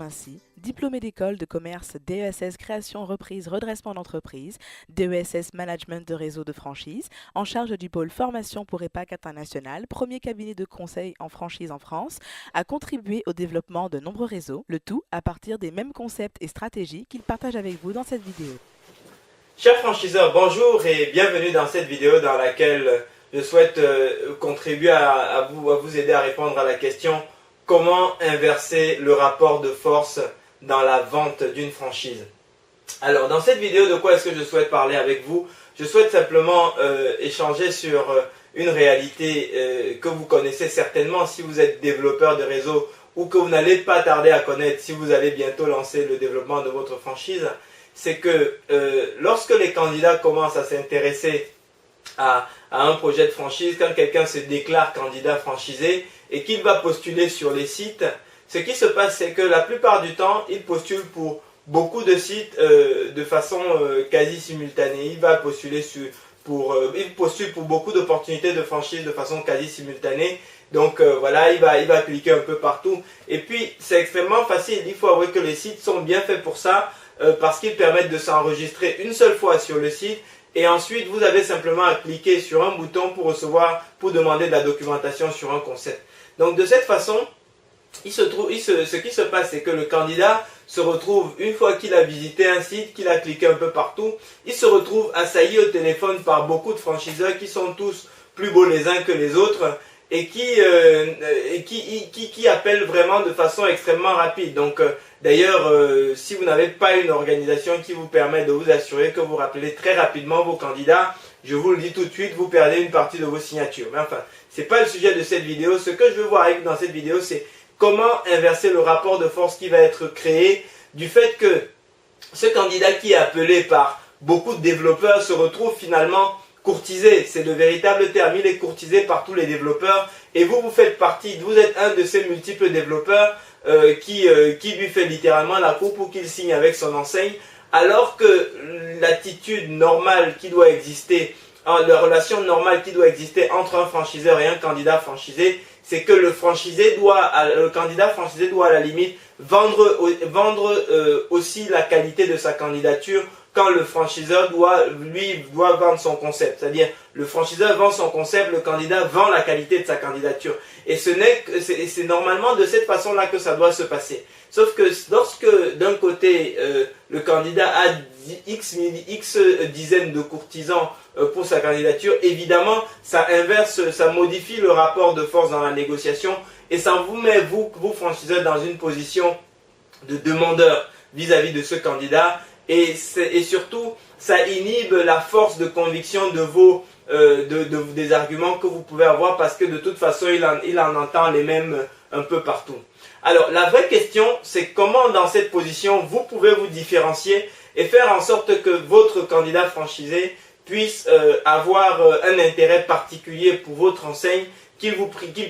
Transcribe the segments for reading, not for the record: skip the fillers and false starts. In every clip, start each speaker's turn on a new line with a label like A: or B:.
A: Mincy, diplômé d'école de commerce DESS création, reprise, redressement d'entreprise, DESS management de réseau de franchise, en charge du pôle formation pour EPAC International, premier cabinet de conseil en franchise en France, a contribué au développement de nombreux réseaux, le tout à partir des mêmes concepts et stratégies qu'il partage avec vous dans cette vidéo.
B: Chers franchiseurs, bonjour et bienvenue dans cette vidéo dans laquelle je souhaite contribuer à vous aider à répondre à la question comment inverser le rapport de force dans la vente d'une franchise. Alors dans cette vidéo, de quoi est-ce que je souhaite parler avec vous? Je souhaite simplement échanger sur une réalité que vous connaissez certainement si vous êtes développeur de réseau ou que vous n'allez pas tarder à connaître si vous allez bientôt lancer le développement de votre franchise. C'est que lorsque les candidats commencent à s'intéresser à un projet de franchise, quand quelqu'un se déclare candidat franchisé et qu'il va postuler sur les sites, ce qui se passe, c'est que la plupart du temps, il postule pour beaucoup de sites de façon quasi simultanée. Il va postuler il postule pour beaucoup d'opportunités de franchise de façon quasi simultanée. Donc voilà, il va cliquer un peu partout. Et puis, c'est extrêmement facile. Il faut avouer que les sites sont bien faits pour ça. Parce qu'ils permettent de s'enregistrer une seule fois sur le site et ensuite vous avez simplement à cliquer sur un bouton pour demander de la documentation sur un concept. Donc de cette façon, ce qui se passe, c'est que le candidat se retrouve, une fois qu'il a visité un site, qu'il a cliqué un peu partout, il se retrouve assailli au téléphone par beaucoup de franchiseurs qui sont tous plus beaux les uns que les autres et qui appellent vraiment de façon extrêmement rapide. Donc d'ailleurs, si vous n'avez pas une organisation qui vous permet de vous assurer que vous rappelez très rapidement vos candidats, je vous le dis tout de suite, vous perdez une partie de vos signatures. Mais enfin, ce n'est pas le sujet de cette vidéo. Ce que je veux voir avec vous dans cette vidéo, c'est comment inverser le rapport de force qui va être créé du fait que ce candidat qui est appelé par beaucoup de développeurs se retrouve finalement courtisé. C'est le véritable terme, il est courtisé par tous les développeurs et vous faites partie, vous êtes un de ces multiples développeurs qui lui fait littéralement la cour pour qu'il signe avec son enseigne, alors que l'attitude normale qui doit exister, la relation normale qui doit exister entre un franchiseur et un candidat franchisé, c'est que le candidat franchisé doit à la limite vendre aussi la qualité de sa candidature quand le franchiseur doit vendre son concept. C'est-à-dire, le franchiseur vend son concept, le candidat vend la qualité de sa candidature. Et c'est normalement de cette façon-là que ça doit se passer. Sauf que lorsque, d'un côté, le candidat a X dizaines de courtisans pour sa candidature, évidemment, ça inverse, ça modifie le rapport de force dans la négociation et ça vous met, vous franchiseurs, dans une position de demandeur vis-à-vis de ce candidat. Et surtout, ça inhibe la force de conviction des arguments que vous pouvez avoir parce que de toute façon, il en entend les mêmes un peu partout. Alors, la vraie question, c'est comment dans cette position, vous pouvez vous différencier et faire en sorte que votre candidat franchisé puisse avoir un intérêt particulier pour votre enseigne, qu'il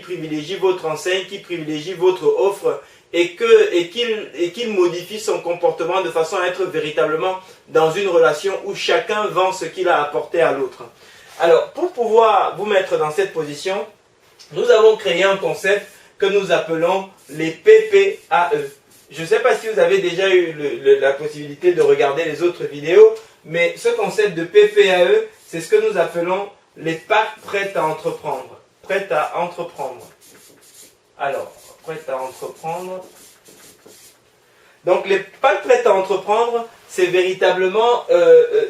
B: privilégie votre enseigne, qu'il privilégie votre offre et qu'il modifie son comportement de façon à être véritablement dans une relation où chacun vend ce qu'il a apporté à l'autre. Alors, pour pouvoir vous mettre dans cette position, nous avons créé un concept que nous appelons les PPAE. Je ne sais pas si vous avez déjà eu la possibilité de regarder les autres vidéos, mais ce concept de PPAE, c'est ce que nous appelons les packs prêts à entreprendre. Prêts à entreprendre. Alors, prêts à entreprendre. Donc les packs prêts à entreprendre, c'est véritablement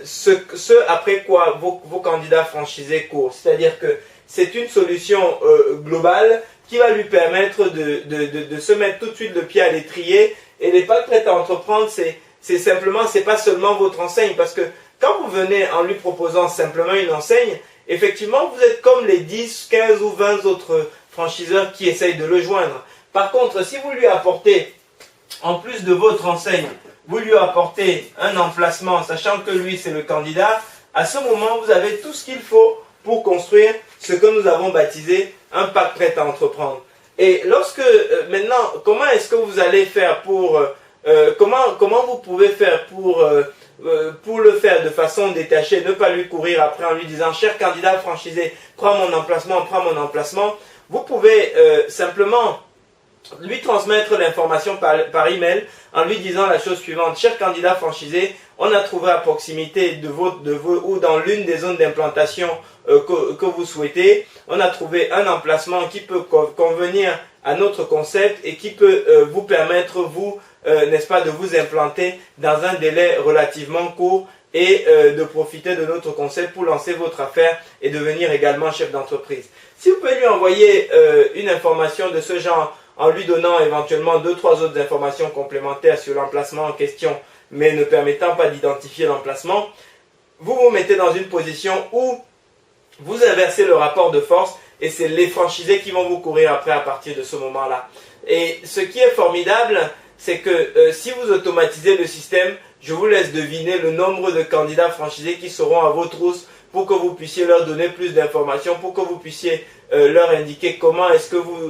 B: ce après quoi vos candidats franchisés courent. C'est-à-dire que c'est une solution globale qui va lui permettre de se mettre tout de suite le pied à l'étrier. Et les packs prêts à entreprendre, c'est pas seulement votre enseigne. Parce que quand vous venez en lui proposant simplement une enseigne, effectivement, vous êtes comme les 10, 15 ou 20 autres franchiseurs qui essayent de le joindre. Par contre, si vous lui apportez, en plus de votre enseigne, vous lui apportez un emplacement, sachant que lui c'est le candidat, à ce moment, vous avez tout ce qu'il faut pour construire ce que nous avons baptisé un pack prêt à entreprendre. Et maintenant, comment est-ce que vous allez faire comment vous pouvez faire pour le faire de façon détachée, ne pas lui courir après en lui disant « Cher candidat franchisé, prends mon emplacement », vous pouvez simplement lui transmettre l'information par email en lui disant la chose suivante: cher candidat franchisé, on a trouvé à proximité de vous ou dans l'une des zones d'implantation que vous souhaitez, on a trouvé un emplacement qui peut convenir à notre concept et qui peut vous permettre, vous, n'est-ce pas, de vous implanter dans un délai relativement court et de profiter de notre concept pour lancer votre affaire et devenir également chef d'entreprise. Si vous pouvez lui envoyer une information de ce genre en lui donnant éventuellement 2-3 autres informations complémentaires sur l'emplacement en question, mais ne permettant pas d'identifier l'emplacement, vous vous mettez dans une position où vous inversez le rapport de force et c'est les franchisés qui vont vous courir après à partir de ce moment-là. Et ce qui est formidable, c'est que si vous automatisez le système, je vous laisse deviner le nombre de candidats franchisés qui seront à vos trousses pour que vous puissiez leur donner plus d'informations, pour que vous puissiez leur indiquer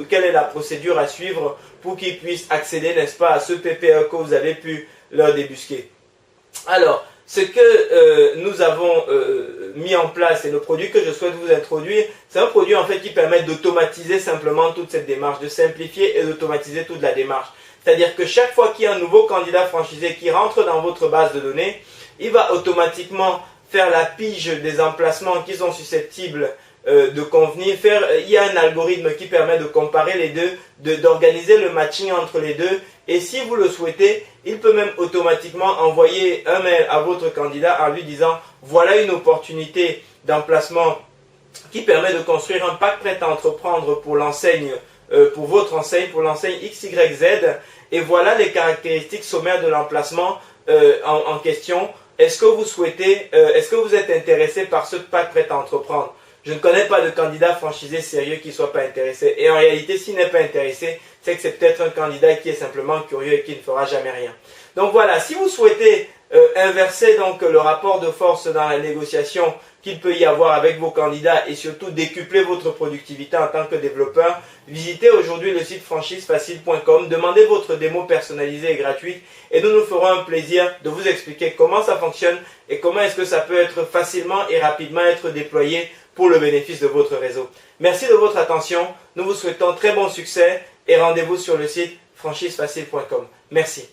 B: quelle est la procédure à suivre pour qu'ils puissent accéder, n'est-ce pas, à ce PPE que vous avez pu leur débusquer. Alors, ce que nous avons mis en place et le produit que je souhaite vous introduire, c'est un produit en fait qui permet d'automatiser simplement toute cette démarche, de simplifier et d'automatiser toute la démarche. C'est-à-dire que chaque fois qu'il y a un nouveau candidat franchisé qui rentre dans votre base de données, il va automatiquement faire la pige des emplacements qui sont susceptibles de convenir. Il y a un algorithme qui permet de comparer les deux, d'organiser le matching entre les deux. Et si vous le souhaitez, il peut même automatiquement envoyer un mail à votre candidat en lui disant « Voilà une opportunité d'emplacement qui permet de construire un pack prêt à entreprendre pour l'enseigne, pour votre enseigne, pour l'enseigne XYZ. Et voilà les caractéristiques sommaires de l'emplacement en question. Est-ce que vous souhaitez, est-ce que vous êtes intéressé par ce pack prêt à entreprendre ?» Je ne connais pas de candidat franchisé sérieux qui ne soit pas intéressé. Et en réalité, s'il n'est pas intéressé, c'est que c'est peut-être un candidat qui est simplement curieux et qui ne fera jamais rien. Donc voilà, si vous souhaitez inverser donc le rapport de force dans la négociation qu'il peut y avoir avec vos candidats et surtout décupler votre productivité en tant que développeur, visitez aujourd'hui le site franchisefacile.com, demandez votre démo personnalisée et gratuite et nous nous ferons un plaisir de vous expliquer comment ça fonctionne et comment est-ce que ça peut être facilement et rapidement être déployé pour le bénéfice de votre réseau. Merci de votre attention, nous vous souhaitons très bon succès et rendez-vous sur le site franchisefacile.com. Merci.